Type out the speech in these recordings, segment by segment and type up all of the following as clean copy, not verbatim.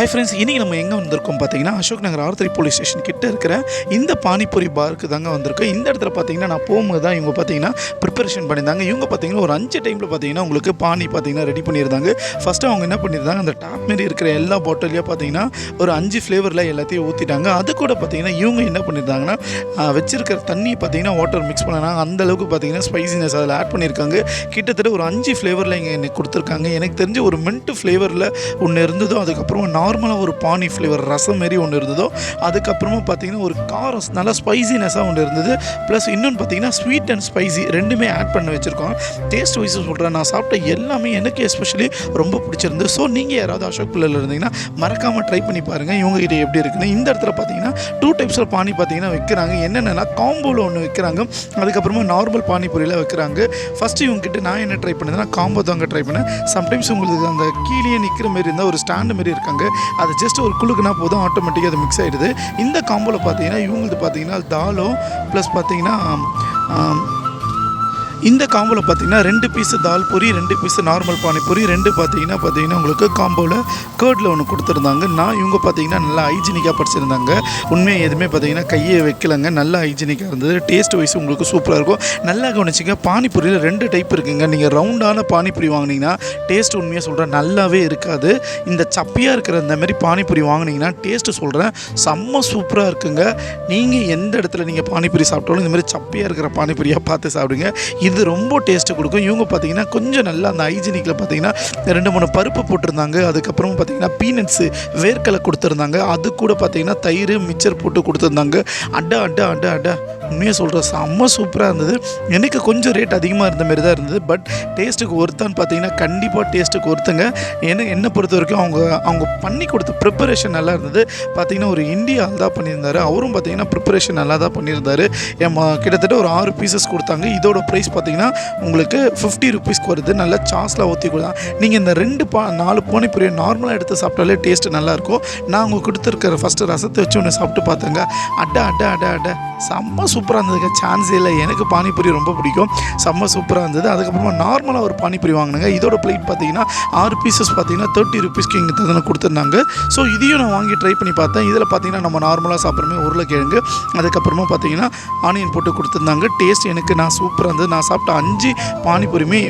Hi friends, இன்றைக்கி நம்ம எங்கே வந்திருக்கோம் பார்த்தீங்கன்னா, Ashok Nagar R3 police station கிட்ட இருக்கிற இந்த பானிபூரி பாருக்கு தாங்க வந்திருக்கோம். இந்த இடத்துல பார்த்தீங்கன்னா நான் போகும்போது தான் இவங்க பார்த்தீங்கன்னா ப்ரிப்பரேஷன் பண்ணியிருந்தாங்க. இவங்க பார்த்தீங்கன்னா ஒரு 5 டைமில் பார்த்தீங்கன்னா உங்களுக்கு பானி பார்த்தீங்கன்னா ரெடி பண்ணியிருந்தாங்க. ஃபஸ்ட்டு அவங்க என்ன பண்ணியிருந்தாங்க, அந்த டாப் மாரி இருக்கிற எல்லா பாட்டிலையும் பார்த்தீங்கன்னா ஒரு 5 ஃப்ளேவரில் எல்லாத்தையும் ஊற்றிட்டாங்க. அது கூட பார்த்தீங்கன்னா இவங்க என்ன பண்ணியிருந்தாங்கன்னா வச்சிருக்கிற தண்ணி பார்த்தீங்கன்னா வாட்டர் மிக்ஸ் பண்ணாங்க. அந்தளவுக்கு பார்த்தீங்கன்னா ஸ்பைசினஸ் அதில் ஆட் பண்ணியிருக்காங்க. கிட்டத்தட்ட ஒரு 5 ஃப்ளேவரில் இங்கே எனக்கு கொடுத்துருக்காங்க. எனக்கு தெரிஞ்ச ஒரு மின்ட் ஃப்ளேவரில் ஒன்று இருந்ததோ, அதுக்கப்புறமா நார்மலாக ஒரு பானி ஃப்ளேவர் ரசம் மாரி ஒன்று இருந்ததோ, அதுக்கப்புறமா பார்த்தீங்கன்னா ஒரு காரம் நல்லா ஸ்பைசினஸாக ஒன்று இருந்தது. ப்ளஸ் இன்னொன்று பார்த்தீங்கன்னா ஸ்வீட் அண்ட் ஸ்பைசி ரெண்டுமே ஆட் பண்ணி வச்சுருக்கோம். டேஸ்ட் வைஸ் சொல்கிறேன், நான் சாப்பிட்ட எல்லாமே எனக்கு எஸ்பெஷலி ரொம்ப பிடிச்சிருந்து. ஸோ நீங்கள் யாராவது அசோக் பிள்ளையில் இருந்தீங்கன்னா மறக்காமல் ட்ரை பண்ணி பாருங்கள் இவங்ககிட்ட எப்படி இருக்குன்னு. இந்த இடத்துல பார்த்தீங்கன்னா 2 டைப்ஸில் பானி பார்த்தீங்கன்னா வைக்கிறாங்க. என்னென்னா காம்போவில் ஒன்று வைக்கிறாங்க, அதுக்கப்புறமா நார்மல் பானிபூரியில் வைக்கிறாங்க. ஃபஸ்ட்டு இவங்ககிட்ட நான் என்ன ட்ரை பண்ணேன்னா காம்போ தாங்க ட்ரை பண்ணேன். சம்டைம்ஸ் உங்களுக்கு அந்த கீழே நிற்கிற மாரி இருந்தால் ஒரு ஸ்டாண்டு மாரி இருக்காங்க, அது ஜஸ்ட் ஒரு குழுக்குனா போதும், ஆட்டோமேட்டிக்காக அது மிக்ஸ் ஆகிடுது. இந்த காம்போவில் பார்த்தீங்கன்னா இவங்களுக்கு பார்த்தீங்கன்னா தாலோ ப்ளஸ் பார்த்தீங்கன்னா இந்த காம்போவில் பார்த்தீங்கன்னா 2 பீஸு தால் பூரி, 2 பீஸு நார்மல் பானிபூரி, 2 பார்த்தீங்கன்னா உங்களுக்கு காம்போவில் கேர்டில் ஒன்று கொடுத்துருந்தாங்க. இவங்க பார்த்தீங்கன்னா நல்லா ஹைஜீனிக்காக படிச்சிருந்தாங்க. உண்மையாக எதுவுமே பார்த்தீங்கன்னா கையை வைக்கலங்க, நல்லா ஹைஜீனிக்காக இருந்தது. டேஸ்ட் வைஸ் உங்களுக்கு சூப்பராக இருக்கும். நல்லா கவனிச்சிங்க, பானிபூரியில் 2 டைப் இருக்குங்க. நீங்கள் ரவுண்டான பானிபூரி வாங்கினீங்கன்னா டேஸ்ட் உண்மையாக சொல்கிறேன் நல்லாவே இருக்காது. இந்த சப்பியாக இருக்கிற இந்த மாதிரி பானிபூரி வாங்கினீங்கன்னா டேஸ்ட்டு சொல்கிறேன் செம்ம சூப்பராக இருக்குங்க. நீங்கள் எந்த இடத்துல நீங்கள் பானிபூரி சாப்பிட்டாலும் இந்த மாதிரி சப்பியாக இருக்கிற பானிபூரியாக பார்த்து சாப்பிடுங்க. இது ரொம்ப டேஸ்ட்டு கொடுக்கும். இவங்க பார்த்தீங்கன்னா கொஞ்சம் நல்லா அந்த ஹைஜீனிக்கில் பார்த்தீங்கன்னா 2-3 பருப்பு போட்டிருந்தாங்க. அதுக்கப்புறம் பார்த்தீங்கன்னா பீனட்ஸு வேர்க்கலை கொடுத்துருந்தாங்க. அது கூட பார்த்தீங்கன்னா தயிர் மிச்சர் போட்டு கொடுத்துருந்தாங்க. அட்டா உண்மையாக சொல்கிறேன் செம்ம சூப்பராக இருந்தது. எனக்கு கொஞ்சம் ரேட் அதிகமாக இருந்த மாதிரி தான் இருந்தது. பட் டேஸ்ட்டுக்கு ஒருத்தான்னு பார்த்தீங்கன்னா கண்டிப்பாக டேஸ்ட்டுக்கு ஒருத்தங்க. என்னை பொறுத்த வரைக்கும் அவங்க பண்ணி கொடுத்த ப்ரிப்பரேஷன் நல்லா இருந்தது. பார்த்தீங்கன்னா ஒரு இந்தியா ஆள் தான் பண்ணியிருந்தார். அவரும் பார்த்தீங்கன்னா ப்ரிப்பரேஷன் நல்லா தான் பண்ணியிருந்தார். கிட்டத்தட்ட ஒரு 6 பீசஸ் கொடுத்தாங்க. இதோட ப்ரைஸ் பார்த்தீங்கன்னா உங்களுக்கு 50 ருபீஸ்க்கு வருது. நல்லா சாஸ்லாம் ஊற்றி கொடுத்தா நீங்கள் இந்த 4 பானிபூரியை நார்மலாக எடுத்து சாப்பிட்டாலே டேஸ்ட்டு நல்லாயிருக்கும். நான் அவங்க கொடுத்துருக்கிற ஃபஸ்ட்டு ரசத்தை வச்சு ஒன்று சாப்பிட்டு பார்த்தேங்க. அட்டா செம்ம சூப்பராக இருந்ததுங்க. சான்ஸே இல்லை. எனக்கு பானிபூரி ரொம்ப பிடிக்கும். செம்ம சூப்பராக இருந்தது. அதுக்கப்புறமா நார்மலாக ஒரு பானிபூரி வாங்கினாங்க. இதோட பிளேட் பார்த்தீங்கன்னா 6 பீசஸ் பார்த்தீங்கன்னா 30 ருபீஸ்க்கு இங்கே தந்தனை கொடுத்துருந்தாங்க. ஸோ இதையும் நான் வாங்கி ட்ரை பண்ணி பார்த்தேன். இதில் பார்த்தீங்கன்னா நம்ம நார்மலாக சாப்பிட்றமே உருளைக்கிழங்கு, அதுக்கப்புறமா பார்த்தீங்கன்னா ஆனியன் போட்டு கொடுத்துருந்தாங்க. டேஸ்ட் எனக்கு சூப்பராக இருந்தது. நான் சாப்பிட்ட 5 பானிபூரியுமே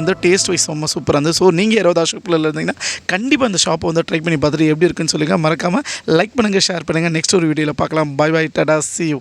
வந்து டேஸ்ட் வைஸ் ரொம்ப சூப்பராக இருந்தது. ஸோ நீங்கள் யாராவது அசோக்கில் இருந்தீங்கன்னா கண்டிப்பாக அந்த ஷாப்பை வந்து ட்ரை பண்ணி பார்த்துட்டு எப்படி இருக்குன்னு சொல்லுங்கள். மறக்காமல் லைக் பண்ணுங்கள், ஷேர் பண்ணுங்கள். நெக்ஸ்ட் ஒரு வீடியோவில் பார்க்கலாம். Bye tata, see you.